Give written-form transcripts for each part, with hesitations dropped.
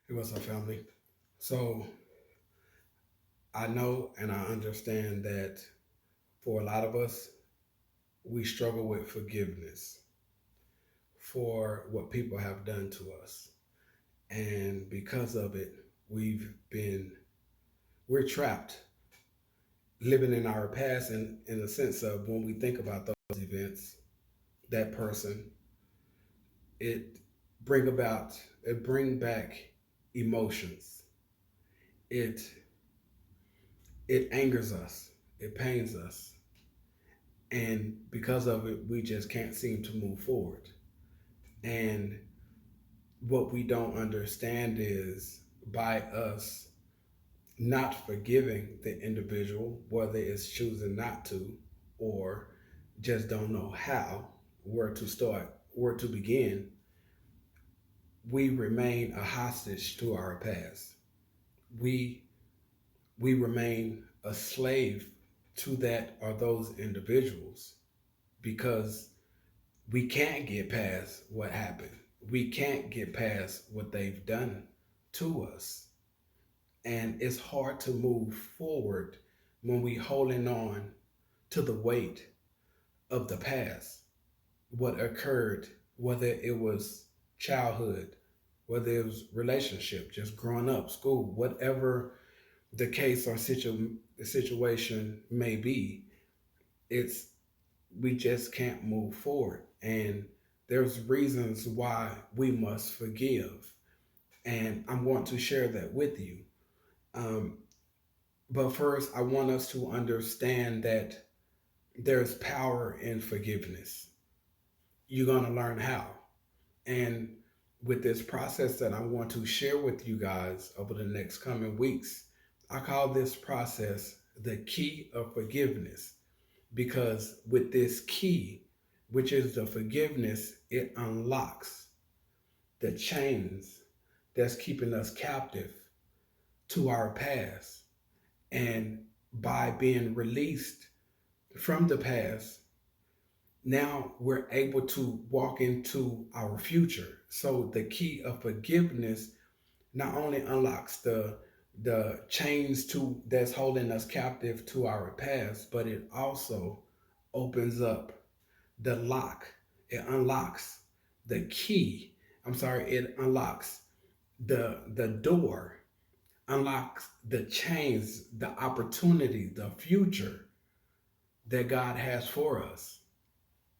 Hey, what's up, family? So I know and I understand that for a lot of us, we struggle with forgiveness for what people have done to us. And because of it, we've been, we're trapped living in our past and in the sense of when we think about those events, that person, it bring about, it bring back emotions. It, it angers us. It pains us. And because of it, we just can't seem to move forward. And what we don't understand is by us not forgiving the individual, whether it's choosing not to or just don't know how, where to start, where to begin, we remain a hostage to our past. We we remain a slave to that or those individuals because we can't get past what happened. We can't get past what they've done to us. And it's hard to move forward when we holding on to the weight of the past, what occurred, whether it was childhood, whether it was relationship, just growing up, school, whatever the case or situation may be, it's we just can't move forward. And there's reasons why we must forgive. And I'm going to share that with you. Um, but first, I want us to understand that there's power in forgiveness. You're going to learn how. And with this process that I want to share with you guys over the next coming weeks, I call this process the key of forgiveness because with this key, which is the forgiveness, it unlocks the chains that's keeping us captive to our past. And by being released from the past, now we're able to walk into our future. So the key of forgiveness not only unlocks the chains to that's holding us captive to our past, but it also opens up the lock. It unlocks the key. I'm sorry, it unlocks the door, unlocks the chains, the opportunity, the future that God has for us.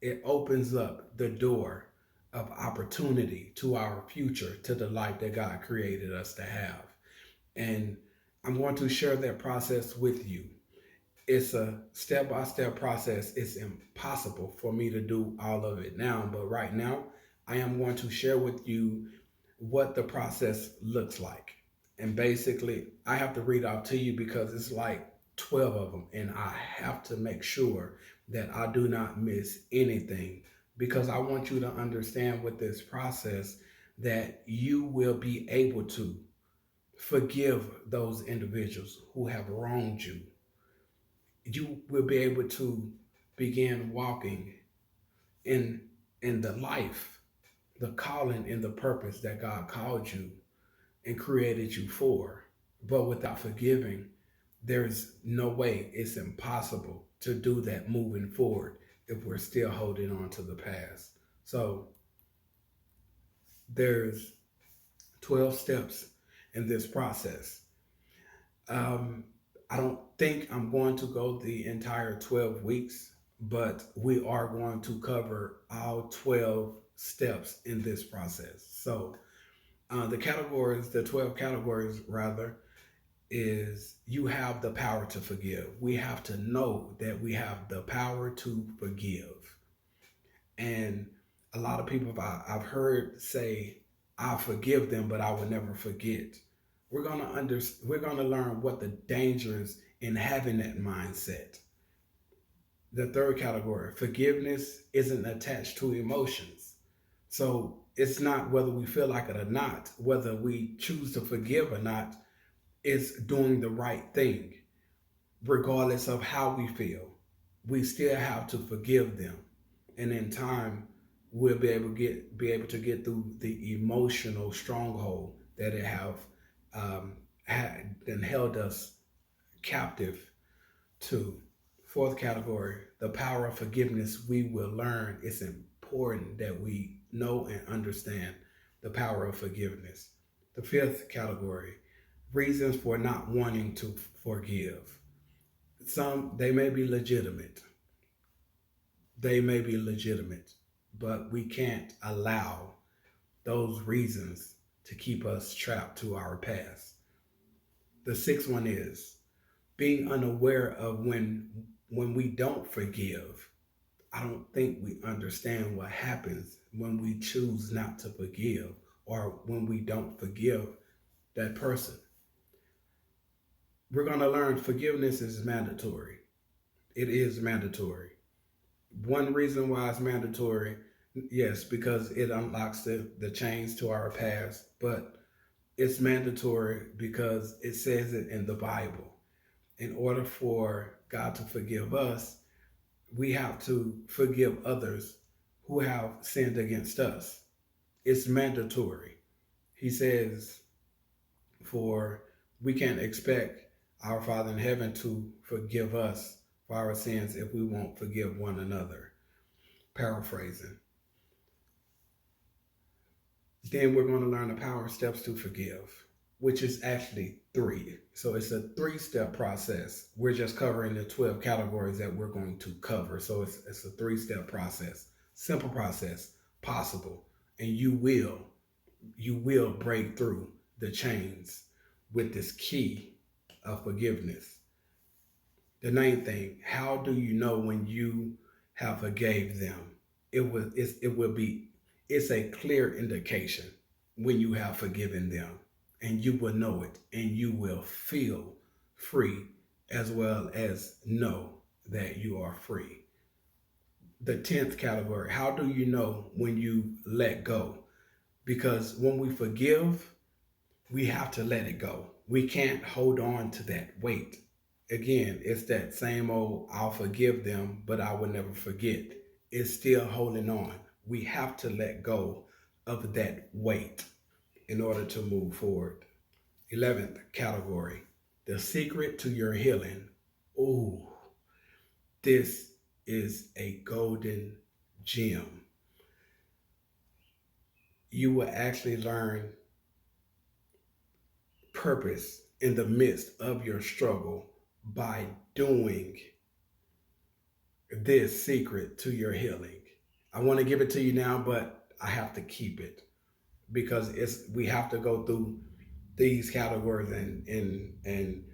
It opens up the door of opportunity to our future, to the life that God created us to have. And I'm going to share that process with you. It's a step by step process. It's impossible for me to do all of it now, but right now, I am going to share with you what the process looks like. And basically, I have to read out to you because it's like 12 of them, and I have to make sure that I do not miss anything because I want you to understand with this process that you will be able to forgive those individuals who have wronged you. You will be able to begin walking in the life, the calling and the purpose that God called you and created you for. But without forgiving, there's no way, it's impossible to do that moving forward if we're still holding on to the past. So there's 12 steps in this process. Um, I don't think I'm going to go the entire 12 weeks, but we are going to cover all 12 steps in this process. So the categories, the 12 categories rather, is you have the power to forgive. We have to know that we have the power to forgive. And a lot of people I've heard say, I forgive them, but I will never forget. We're gonna learn what the dangers in having that mindset. The third category, forgiveness isn't attached to emotions. So it's not whether we feel like it or not, whether we choose to forgive or not, it's doing the right thing, regardless of how we feel. We still have to forgive them. And in time, we'll be able to get through the emotional stronghold that it have had and held us captive to. Fourth category, the power of forgiveness. We will learn it's important that we know and understand the power of forgiveness. The fifth category, reasons for not wanting to forgive. Some, they may be legitimate. They may be legitimate, but we can't allow those reasons to keep us trapped to our past. The sixth one is being unaware of when we don't forgive. I don't think we understand what happens when we choose not to forgive or when we don't forgive that person. We're going to learn forgiveness is mandatory. It is mandatory. One reason why it's mandatory, yes, because it unlocks the chains to our past, but it's mandatory because it says it in the Bible. In order for God to forgive us, we have to forgive others who have sinned against us. It's mandatory. He says, for we can't expect our Father in heaven to forgive us for our sins if we won't forgive one another. Paraphrasing. Then we're going to learn the power steps to forgive, which is actually 3. So it's a 3-step process. We're just covering the 12 categories that we're going to cover. So it's a 3-step process. Simple process, possible. And you will break through the chains with this key of forgiveness. The main thing, how do you know when you have forgave them? It's a clear indication when you have forgiven them, and you will know it, and you will feel free as well as know that you are free. The 10th category, how do you know when you let go? Because when we forgive, we have to let it go. We can't hold on to that weight. Again, it's that same old, I'll forgive them, but I will never forget. It's still holding on. We have to let go of that weight in order to move forward. 11th category, the secret to your healing. Ooh, this is a golden gem. You will actually learn purpose in the midst of your struggle by doing this secret to your healing. I want to give it to you now, but I have to keep it because we have to go through these categories and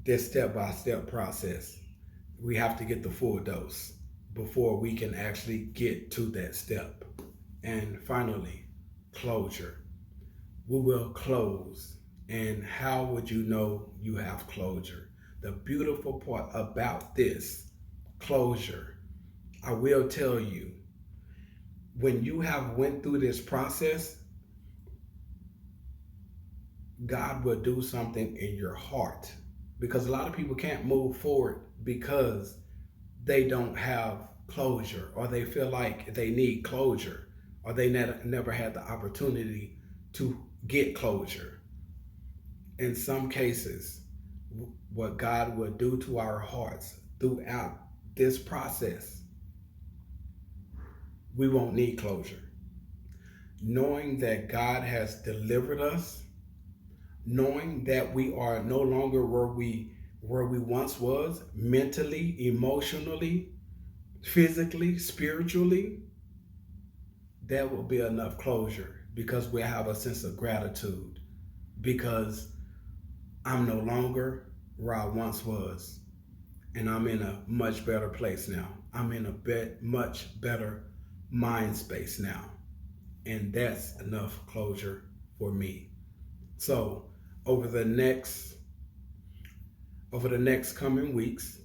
this step-by-step process. We have to get the full dose before we can actually get to that step. And finally, closure. We will close. And how would you know you have closure? The beautiful part about this closure, I will tell you, when you have went through this process, God will do something in your heart, because a lot of people can't move forward because they don't have closure, or they feel like they need closure, or they never had the opportunity to get closure. In some cases, what God will do to our hearts throughout this process, we won't need closure. Knowing that God has delivered us, knowing that we are no longer where we once was, mentally, emotionally, physically, spiritually, that will be enough closure, because we have a sense of gratitude, because I'm no longer where I once was, and I'm in a much better place now. I'm in a much better mind space now, and that's enough closure for me. So over the next coming weeks,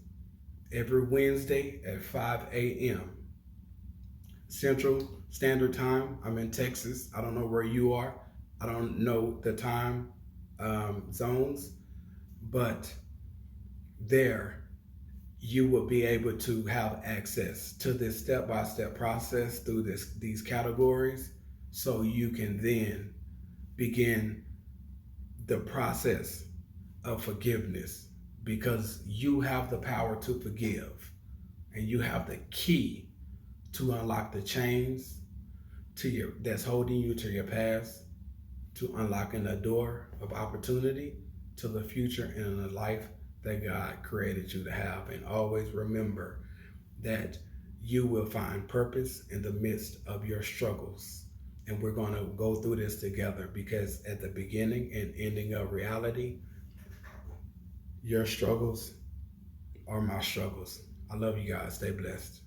every Wednesday at 5 a.m. Central Standard Time. I'm in Texas. I don't know where you are. I don't know the time zones, but there you will be able to have access to this step-by-step process through these categories, so you can then begin the process of forgiveness, because you have the power to forgive and you have the key to unlock the chains to your that's holding you to your past, to unlocking the door of opportunity to the future and the life that God created you to have. And always remember that you will find purpose in the midst of your struggles. And we're going to go through this together, because at the beginning and ending of reality, your struggles are my struggles. I love you guys. Stay blessed.